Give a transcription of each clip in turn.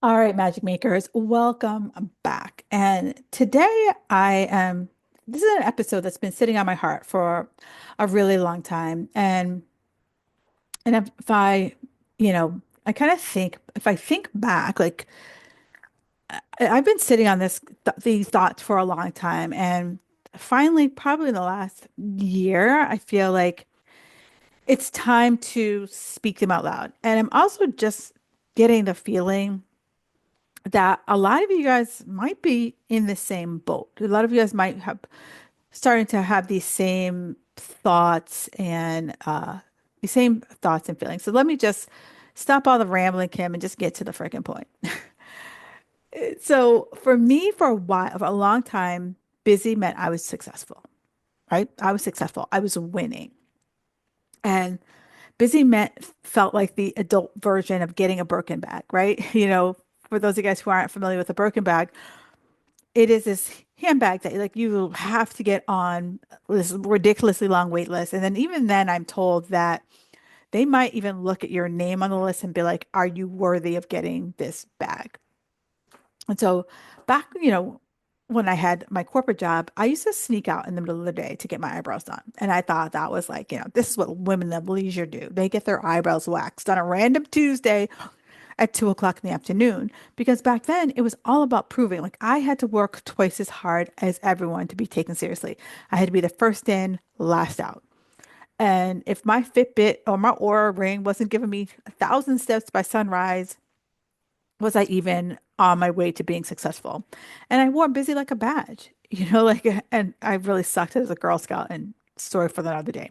All right, Magic Makers, welcome back. And today this is an episode that's been sitting on my heart for a really long time. And if I kind of think, if I think back, like I've been sitting on these thoughts for a long time. And finally, probably in the last year, I feel like it's time to speak them out loud. And I'm also just getting the feeling that a lot of you guys might be in the same boat. A lot of you guys might have starting to have these same thoughts and feelings. So let me just stop all the rambling, Kim, and just get to the freaking point. So for me, for a while, for a long time, busy meant I was successful, right? I was successful. I was winning. And busy meant felt like the adult version of getting a Birkin bag, right? For those of you guys who aren't familiar with a Birkin bag, it is this handbag that like you have to get on this ridiculously long wait list. And then even then, I'm told that they might even look at your name on the list and be like, are you worthy of getting this bag? And so back, when I had my corporate job, I used to sneak out in the middle of the day to get my eyebrows done. And I thought that was like, this is what women of leisure do. They get their eyebrows waxed on a random Tuesday at 2 o'clock in the afternoon. Because back then it was all about proving. Like I had to work twice as hard as everyone to be taken seriously. I had to be the first in, last out. And if my Fitbit or my Aura ring wasn't giving me 1,000 steps by sunrise, was I even on my way to being successful? And I wore busy like a badge, and I really sucked as a Girl Scout and story for another day.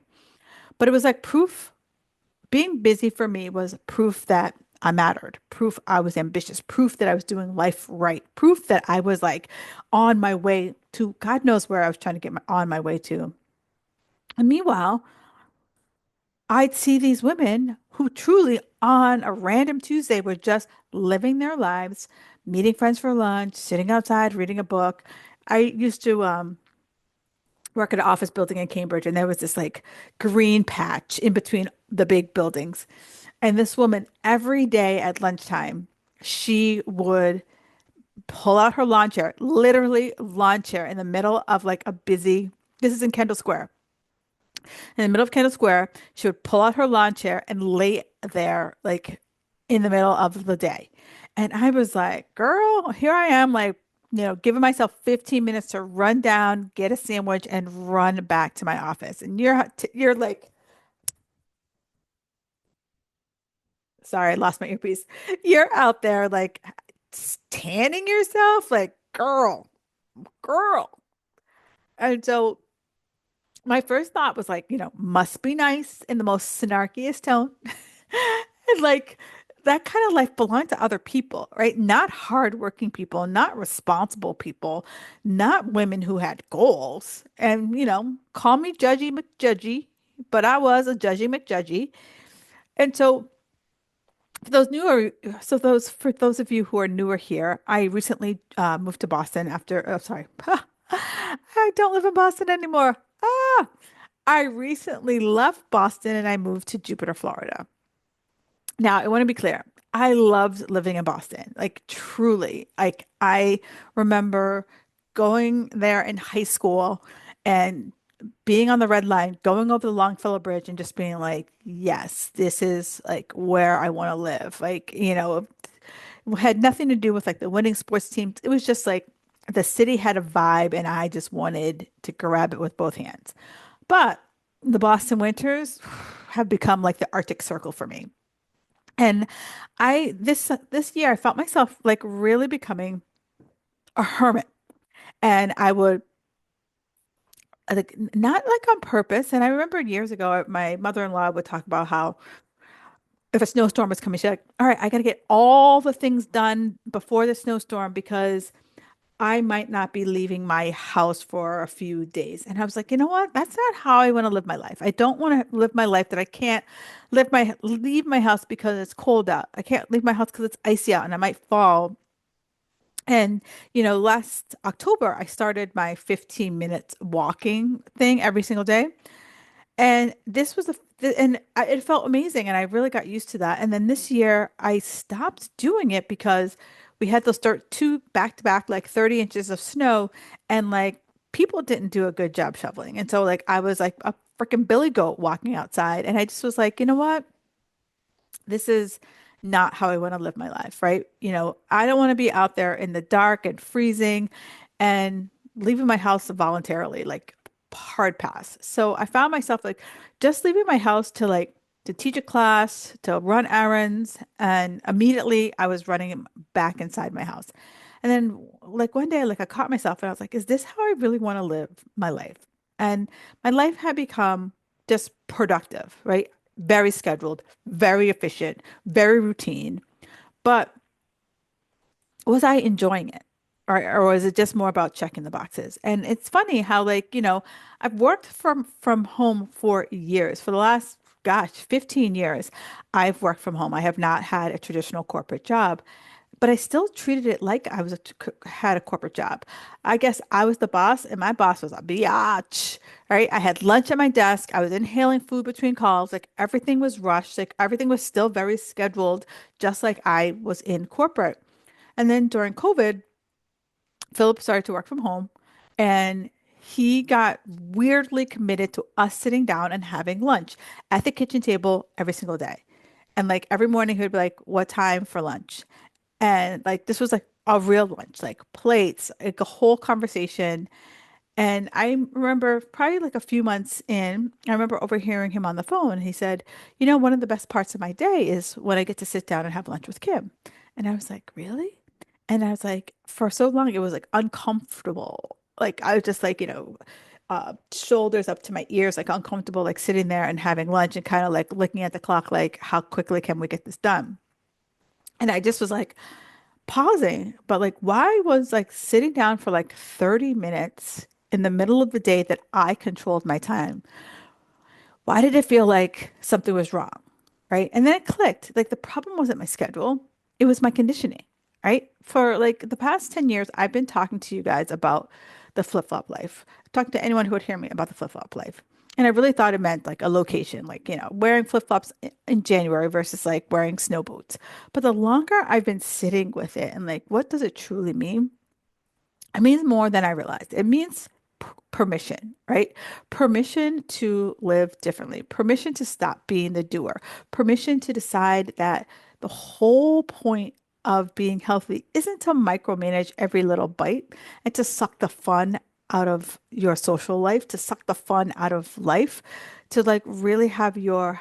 But it was like proof. Being busy for me was proof that I mattered, proof I was ambitious, proof that I was doing life right, proof that I was like on my way to God knows where I was trying to on my way to. And meanwhile, I'd see these women who truly on a random Tuesday were just living their lives, meeting friends for lunch, sitting outside, reading a book. I used to work at an office building in Cambridge, and there was this like green patch in between the big buildings. And this woman, every day at lunchtime, she would pull out her lawn chair, literally lawn chair in the middle of like this is in Kendall Square. In the middle of Kendall Square, she would pull out her lawn chair and lay there like in the middle of the day. And I was like, girl, here I am, like, giving myself 15 minutes to run down, get a sandwich, and run back to my office. And you're like, sorry, I lost my earpiece. You're out there like tanning yourself, like, girl. And so my first thought was like, must be nice in the most snarkiest tone. And like that kind of life belonged to other people, right? Not hardworking people, not responsible people, not women who had goals. And, call me Judgy McJudgy, but I was a Judgy McJudgy. And so for those newer, for those of you who are newer here, I recently moved to Boston after, oh, sorry, I don't live in Boston anymore. I recently left Boston and I moved to Jupiter, Florida. Now, I want to be clear. I loved living in Boston, like truly. Like I remember going there in high school and being on the red line, going over the Longfellow Bridge and just being like, yes, this is like where I want to live. Like, it had nothing to do with like the winning sports teams. It was just like the city had a vibe and I just wanted to grab it with both hands. But the Boston winters have become like the Arctic Circle for me. And this year I felt myself like really becoming a hermit. And I would like not like on purpose. And I remember years ago, my mother-in-law would talk about how if a snowstorm was coming, she's like, all right, I got to get all the things done before the snowstorm because I might not be leaving my house for a few days. And I was like, you know what? That's not how I want to live my life. I don't want to live my life that I can't leave my house because it's cold out. I can't leave my house because it's icy out and I might fall. And, last October, I started my 15 minutes walking thing every single day. And this was It felt amazing, and I really got used to that. And then this year, I stopped doing it because we had those start two back to back, like 30 inches of snow, and like people didn't do a good job shoveling. And so, like, I was like a freaking billy goat walking outside, and I just was like, you know what? This is not how I want to live my life, right? I don't want to be out there in the dark and freezing and leaving my house voluntarily, like hard pass. So I found myself like just leaving my house to teach a class, to run errands, and immediately I was running back inside my house. And then like one day, like I caught myself and I was like, is this how I really want to live my life? And my life had become just productive, right? Very scheduled, very efficient, very routine. But was I enjoying it? Or was it just more about checking the boxes? And it's funny how like, I've worked from home for years. For the last, gosh, 15 years, I've worked from home. I have not had a traditional corporate job, but I still treated it like I had a corporate job. I guess I was the boss and my boss was a biatch, right? I had lunch at my desk. I was inhaling food between calls. Like everything was rushed. Like everything was still very scheduled, just like I was in corporate. And then during COVID, Philip started to work from home and he got weirdly committed to us sitting down and having lunch at the kitchen table every single day. And like every morning he would be like, what time for lunch? And like this was like a real lunch, like plates, like a whole conversation. And I remember probably like a few months in, I remember overhearing him on the phone. He said, one of the best parts of my day is when I get to sit down and have lunch with Kim. And I was like, really? And I was like, for so long, it was like uncomfortable. Like I was just like, shoulders up to my ears, like uncomfortable, like sitting there and having lunch and kind of like looking at the clock, like, how quickly can we get this done? And I just was like, pausing, but like, why was like sitting down for like 30 minutes in the middle of the day that I controlled my time? Why did it feel like something was wrong? Right. And then it clicked. Like the problem wasn't my schedule, it was my conditioning. Right. For like the past 10 years, I've been talking to you guys about the flip-flop life, talking to anyone who would hear me about the flip-flop life. And I really thought it meant like a location, like, wearing flip-flops in January versus like wearing snow boots. But the longer I've been sitting with it and like, what does it truly mean? It means more than I realized. It means permission, right? Permission to live differently, permission to stop being the doer, permission to decide that the whole point of being healthy isn't to micromanage every little bite and to suck the fun out of your social life, to suck the fun out of life, to like really have your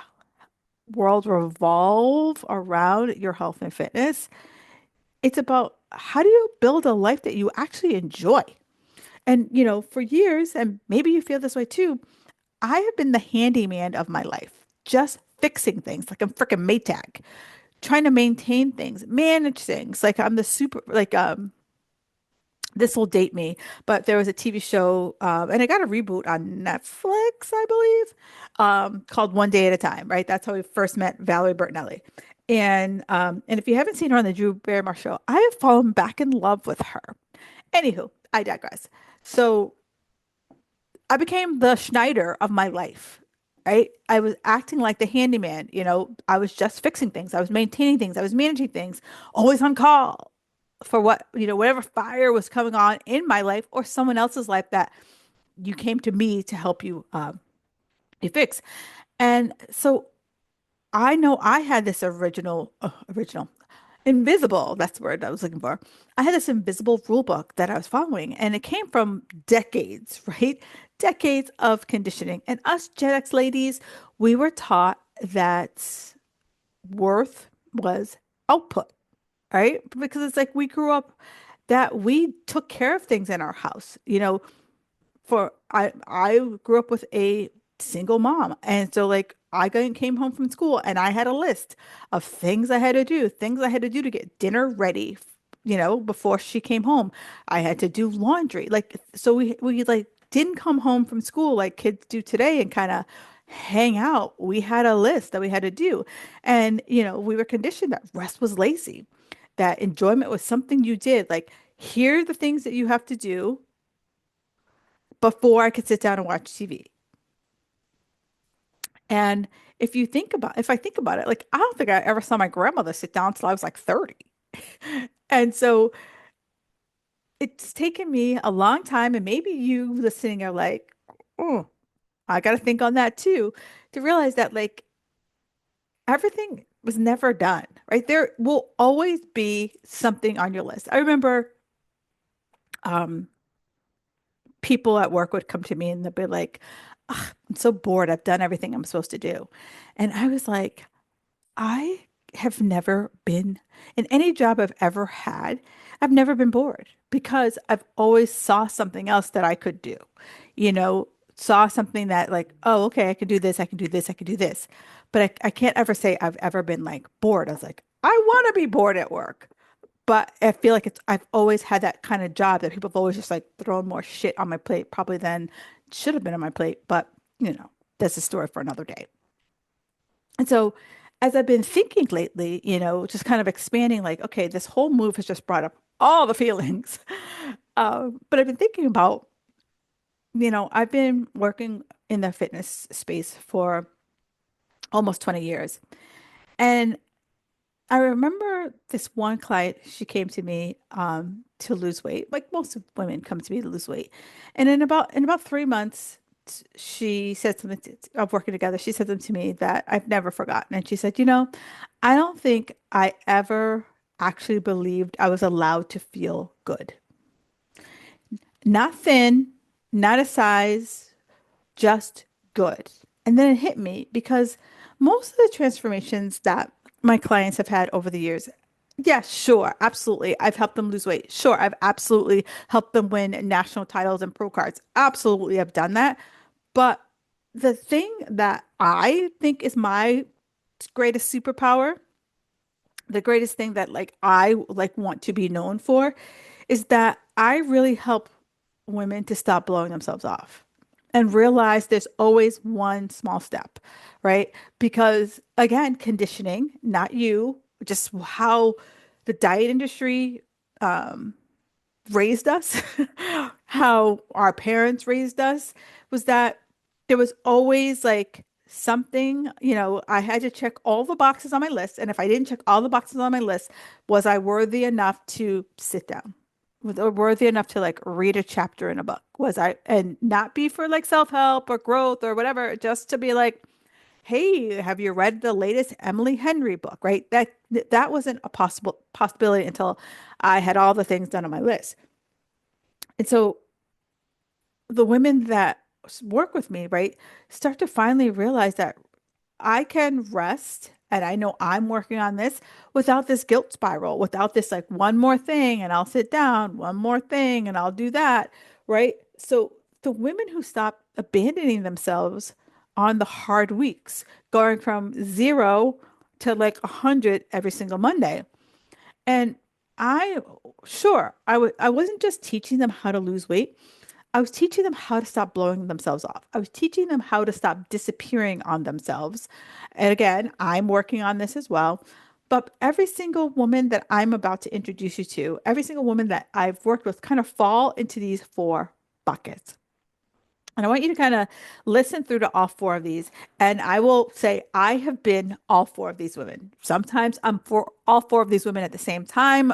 world revolve around your health and fitness. It's about how do you build a life that you actually enjoy? And, for years, and maybe you feel this way too, I have been the handyman of my life, just fixing things like I'm freaking Maytag, trying to maintain things, manage things. Like I'm the super, like, this will date me, but there was a TV show, and it got a reboot on Netflix, I believe, called One Day at a Time, right? That's how we first met Valerie Bertinelli. And if you haven't seen her on the Drew Barrymore show, I have fallen back in love with her. Anywho, I digress. So I became the Schneider of my life, right? I was acting like the handyman, I was just fixing things. I was maintaining things. I was managing things, always on call for whatever fire was coming on in my life or someone else's life that you came to me to help you fix. And so I know I had this original, invisible, that's the word I was looking for. I had this invisible rule book that I was following, and it came from decades, right? Decades of conditioning. And us Gen X ladies, we were taught that worth was output, right? Because it's like we grew up that we took care of things in our house. For I grew up with a single mom, and so like came home from school and I had a list of things I had to do to get dinner ready, before she came home. I had to do laundry, like so we like didn't come home from school like kids do today and kind of hang out. We had a list that we had to do, and we were conditioned that rest was lazy, that enjoyment was something you did. Like here are the things that you have to do before I could sit down and watch TV. And if I think about it, like I don't think I ever saw my grandmother sit down till I was like 30. And so it's taken me a long time, and maybe you listening are like, oh, I got to think on that too, to realize that like everything was never done, right? There will always be something on your list. I remember um, people at work would come to me and they'd be like, "Ugh, I'm so bored. I've done everything I'm supposed to do." And I was like, I have never been in any job I've ever had. I've never been bored because I've always saw something else that I could do, you know, saw something that like, oh, okay, I can do this, I can do this, I can do this. But I can't ever say I've ever been like bored. I was like, I want to be bored at work. But I feel like I've always had that kind of job that people have always just like thrown more shit on my plate, probably than should have been on my plate. But, you know, that's a story for another day. And so as I've been thinking lately, you know, just kind of expanding, like, okay, this whole move has just brought up all the feelings. But I've been thinking about, you know, I've been working in the fitness space for almost 20 years. And I remember this one client, she came to me to lose weight. Like most of women come to me to lose weight. And in about 3 months, she said something of working together. She said something to me that I've never forgotten. And she said, you know, I don't think I ever actually believed I was allowed to feel good. Not thin, not a size, just good. And then it hit me because most of the transformations that my clients have had over the years, yeah, sure, absolutely. I've helped them lose weight. Sure, I've absolutely helped them win national titles and pro cards. Absolutely, I've done that. But the thing that I think is my greatest superpower, the greatest thing that like I like want to be known for is that I really help women to stop blowing themselves off and realize there's always one small step, right? Because again, conditioning, not you, just how the diet industry raised us, how our parents raised us, was that there was always like something, you know, I had to check all the boxes on my list. And if I didn't check all the boxes on my list, was I worthy enough to sit down? Was I worthy enough to like read a chapter in a book? Was I, and not be for like self-help or growth or whatever, just to be like, hey, have you read the latest Emily Henry book? Right? That wasn't a possibility until I had all the things done on my list. And so the women that work with me, right, start to finally realize that I can rest and I know I'm working on this without this guilt spiral, without this like one more thing and I'll sit down, one more thing and I'll do that, right? So the women who stop abandoning themselves on the hard weeks, going from 0 to like 100 every single Monday. And I, sure, I wasn't just teaching them how to lose weight. I was teaching them how to stop blowing themselves off. I was teaching them how to stop disappearing on themselves. And again, I'm working on this as well. But every single woman that I'm about to introduce you to, every single woman that I've worked with kind of fall into these four buckets. And I want you to kind of listen through to all four of these. And I will say, I have been all four of these women. Sometimes I'm for all four of these women at the same time.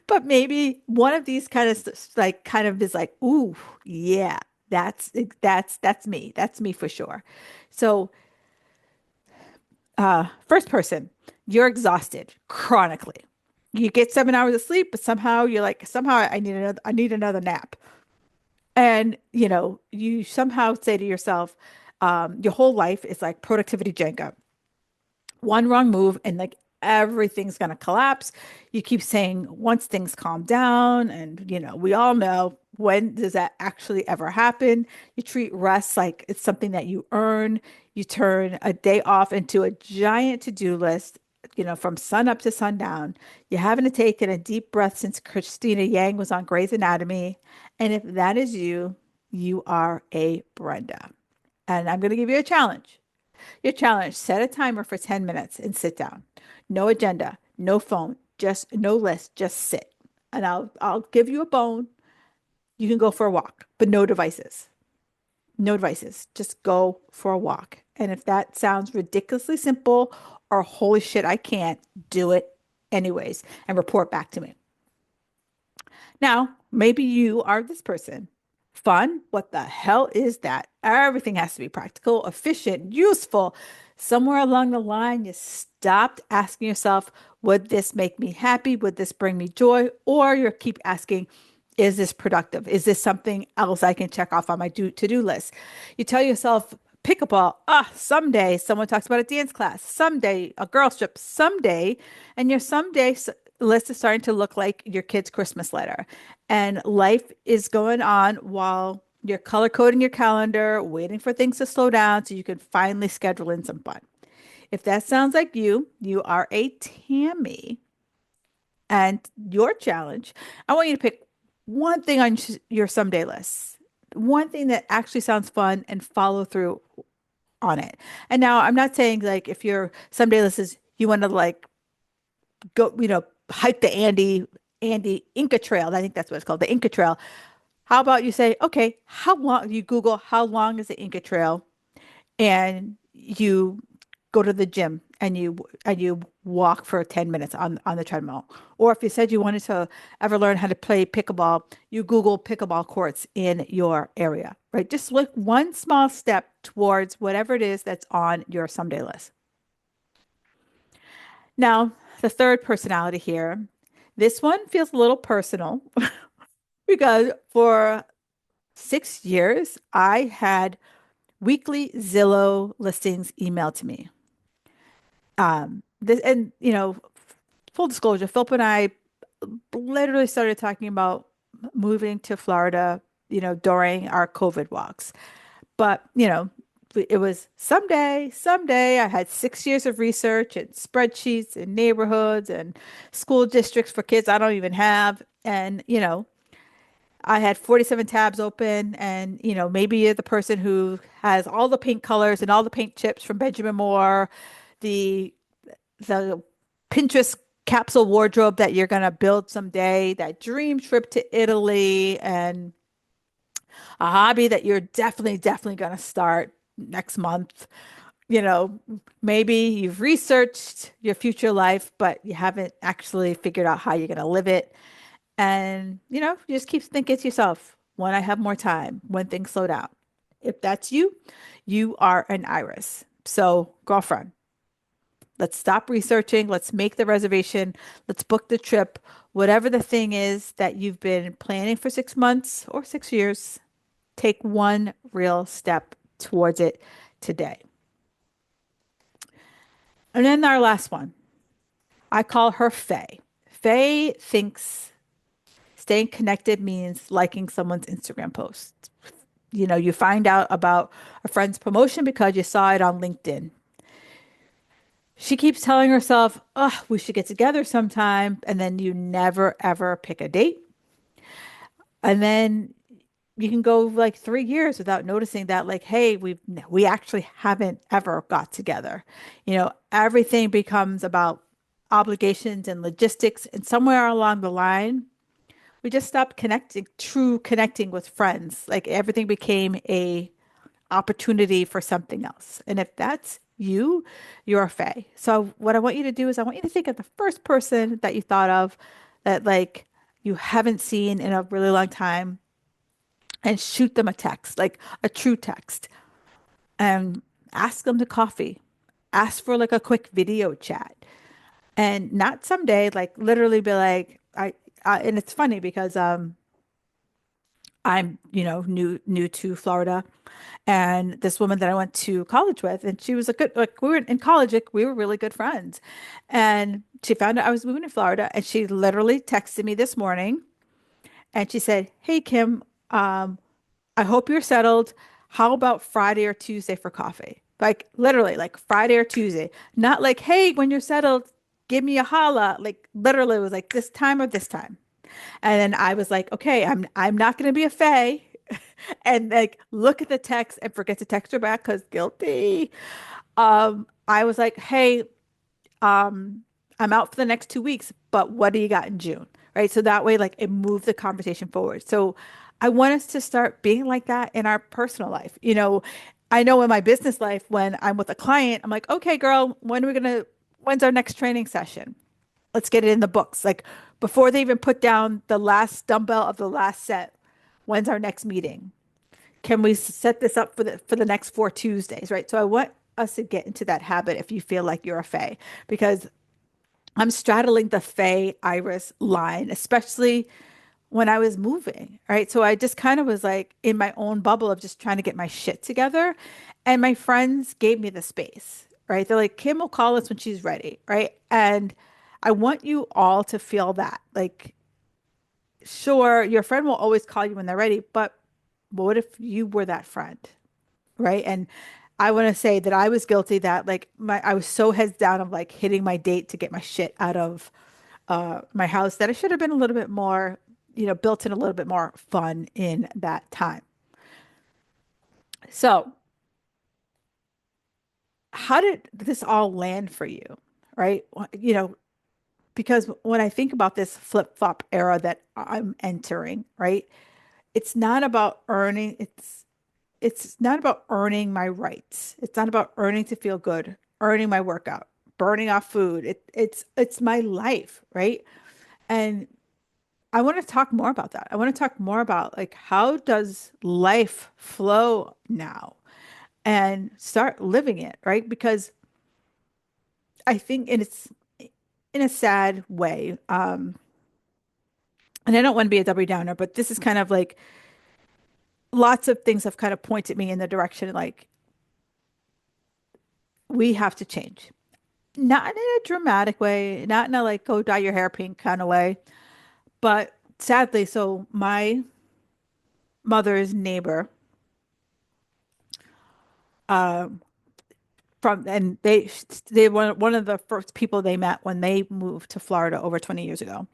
But maybe one of these kind of like kind of is like, ooh, yeah, that's me. That's me for sure. So, first person, you're exhausted chronically. You get 7 hours of sleep, but somehow you're like, somehow I need another nap. And you know, you somehow say to yourself, your whole life is like productivity Jenga. One wrong move and like everything's going to collapse. You keep saying once things calm down, and you know, we all know when does that actually ever happen? You treat rest like it's something that you earn. You turn a day off into a giant to-do list, you know, from sun up to sundown. You haven't taken a deep breath since Christina Yang was on Grey's Anatomy. And if that is you, you are a Brenda. And I'm going to give you a challenge. Your challenge, set a timer for 10 minutes and sit down. No agenda, no phone, just no list, just sit. And I'll give you a bone. You can go for a walk, but no devices. No devices. Just go for a walk. And if that sounds ridiculously simple or holy shit, I can't do it anyways, and report back to me. Now, maybe you are this person. Fun? What the hell is that? Everything has to be practical, efficient, useful. Somewhere along the line, you stopped asking yourself, would this make me happy? Would this bring me joy? Or you keep asking, is this productive? Is this something else I can check off on my to-do list? You tell yourself, pickleball, someday someone talks about a dance class, someday a girls trip, someday, and your list is starting to look like your kid's Christmas letter. And life is going on while you're color coding your calendar, waiting for things to slow down so you can finally schedule in some fun. If that sounds like you are a Tammy. And your challenge, I want you to pick one thing on your someday list, one thing that actually sounds fun and follow through on it. And now I'm not saying like if your someday list is you want to like go, hike the Andy Inca Trail. I think that's what it's called, the Inca Trail. How about you say, okay, how long you Google how long is the Inca Trail and you go to the gym and you walk for 10 minutes on the treadmill. Or if you said you wanted to ever learn how to play pickleball, you Google pickleball courts in your area, right? Just look one small step towards whatever it is that's on your someday list. Now, the third personality here, this one feels a little personal because for 6 years, I had weekly Zillow listings emailed to me. This and full disclosure, Philip and I literally started talking about moving to Florida, during our COVID walks. But, it was someday, someday. I had 6 years of research and spreadsheets and neighborhoods and school districts for kids I don't even have. And, I had 47 tabs open, and maybe you're the person who has all the paint colors and all the paint chips from Benjamin Moore, the the Pinterest capsule wardrobe that you're going to build someday, that dream trip to Italy, and a hobby that you're definitely going to start next month. You know, maybe you've researched your future life, but you haven't actually figured out how you're going to live it. And, you just keep thinking to yourself, when I have more time, when things slow down. If that's you, you are an Iris. So, girlfriend, let's stop researching. Let's make the reservation. Let's book the trip. Whatever the thing is that you've been planning for 6 months or 6 years, take one real step towards it today. And then our last one, I call her Faye. Faye thinks staying connected means liking someone's Instagram post. You find out about a friend's promotion because you saw it on LinkedIn. She keeps telling herself, oh, we should get together sometime. And then you never, ever pick a date. And then you can go like 3 years without noticing that, like, hey, we actually haven't ever got together. Everything becomes about obligations and logistics. And somewhere along the line, we just stopped connecting with friends. Like everything became a opportunity for something else. And if that's you, you're a Faye. So what I want you to do is I want you to think of the first person that you thought of that like you haven't seen in a really long time and shoot them a text, like a true text, and ask them to coffee. Ask for like a quick video chat. And not someday, like literally be like, and it's funny because I'm, new to Florida. And this woman that I went to college with, and she was a good, like we were in college, like we were really good friends. And she found out I was moving to Florida, and she literally texted me this morning and she said, hey, Kim, I hope you're settled. How about Friday or Tuesday for coffee? Like literally, like Friday or Tuesday. Not like, hey, when you're settled, give me a holla. Like literally it was like this time or this time. And then I was like, okay, I'm not gonna be a Faye and like look at the text and forget to text her back because guilty. I was like, hey, I'm out for the next 2 weeks, but what do you got in June? Right. So that way, like it moved the conversation forward. So I want us to start being like that in our personal life. I know in my business life, when I'm with a client, I'm like, okay, girl, when's our next training session? Let's get it in the books. Like before they even put down the last dumbbell of the last set, when's our next meeting? Can we set this up for the next 4 Tuesdays, right? So I want us to get into that habit if you feel like you're a Fae, because I'm straddling the Fae Iris line, especially when I was moving, right? So I just kind of was like in my own bubble of just trying to get my shit together. And my friends gave me the space, right? They're like, Kim will call us when she's ready, right? And I want you all to feel that. Like, sure, your friend will always call you when they're ready, but what if you were that friend, right? And I want to say that I was guilty that like I was so heads down of like hitting my date to get my shit out of my house that I should have been a little bit more, built in a little bit more fun in that time. So, how did this all land for you? Right? Because when I think about this flip-flop era that I'm entering, right? It's not about earning, it's not about earning my rights. It's not about earning to feel good, earning my workout, burning off food. It's my life, right? And I want to talk more about that. I want to talk more about like how does life flow now and start living it, right? Because I think and it's in a sad way. And I don't want to be a Debbie Downer, but this is kind of like lots of things have kind of pointed me in the direction like we have to change. Not in a dramatic way, not in a like go dye your hair pink kind of way, but sadly, so my mother's neighbor, um, from and they were one of the first people they met when they moved to Florida over 20 years ago.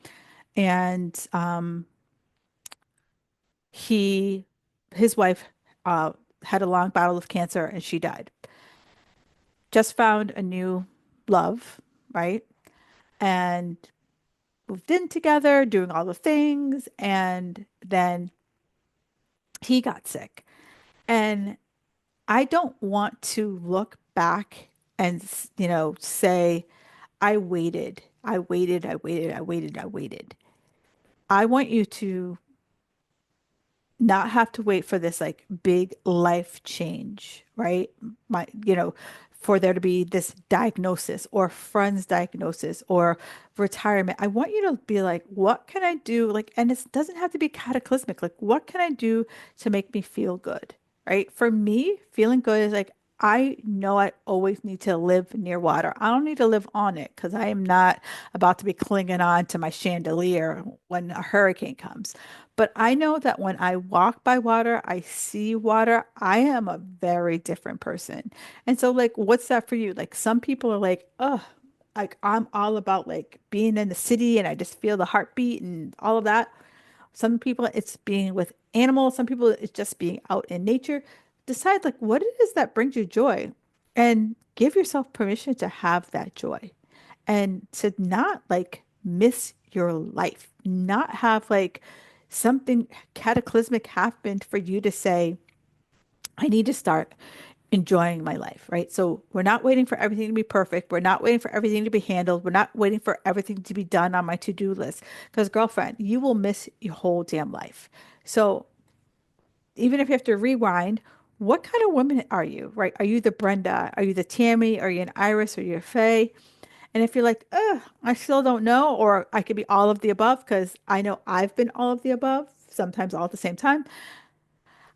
And he his wife had a long battle of cancer and she died. Just found a new love, right? And moved in together, doing all the things, and then he got sick. And I don't want to look back and say I waited. I waited, I waited, I waited, I waited. I want you to not have to wait for this like big life change, right? For there to be this diagnosis or friend's diagnosis or retirement. I want you to be like, what can I do? Like, and it doesn't have to be cataclysmic. Like, what can I do to make me feel good? Right? For me, feeling good is like, I know I always need to live near water. I don't need to live on it because I am not about to be clinging on to my chandelier when a hurricane comes. But I know that when I walk by water, I see water, I am a very different person. And so, like, what's that for you? Like, some people are like, oh, like I'm all about like being in the city and I just feel the heartbeat and all of that. Some people, it's being with animals. Some people, it's just being out in nature. Decide like what it is that brings you joy and give yourself permission to have that joy and to not like miss your life, not have like something cataclysmic happened for you to say, I need to start enjoying my life, right? So we're not waiting for everything to be perfect. We're not waiting for everything to be handled. We're not waiting for everything to be done on my to-do list. Because, girlfriend, you will miss your whole damn life. So even if you have to rewind, what kind of woman are you, right? Are you the Brenda? Are you the Tammy? Are you an Iris? Are you a Faye? And if you're like, I still don't know, or I could be all of the above, because I know I've been all of the above, sometimes all at the same time.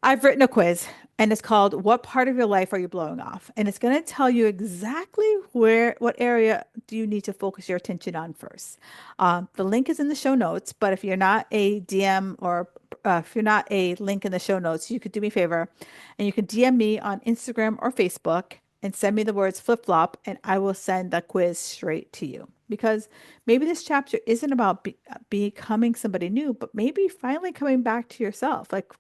I've written a quiz and it's called What Part of Your Life Are You Blowing Off? And it's going to tell you exactly what area do you need to focus your attention on first. The link is in the show notes, but if you're not a DM or if you're not a link in the show notes, you could do me a favor and you can DM me on Instagram or Facebook and send me the words flip flop and I will send the quiz straight to you. Because maybe this chapter isn't about becoming somebody new, but maybe finally coming back to yourself. Like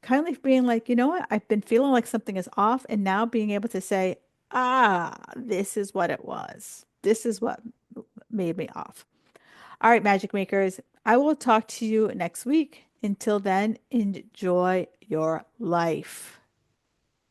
kind of being like, you know what? I've been feeling like something is off, and now being able to say, this is what it was. This is what made me off. All right, magic makers, I will talk to you next week. Until then, enjoy your life.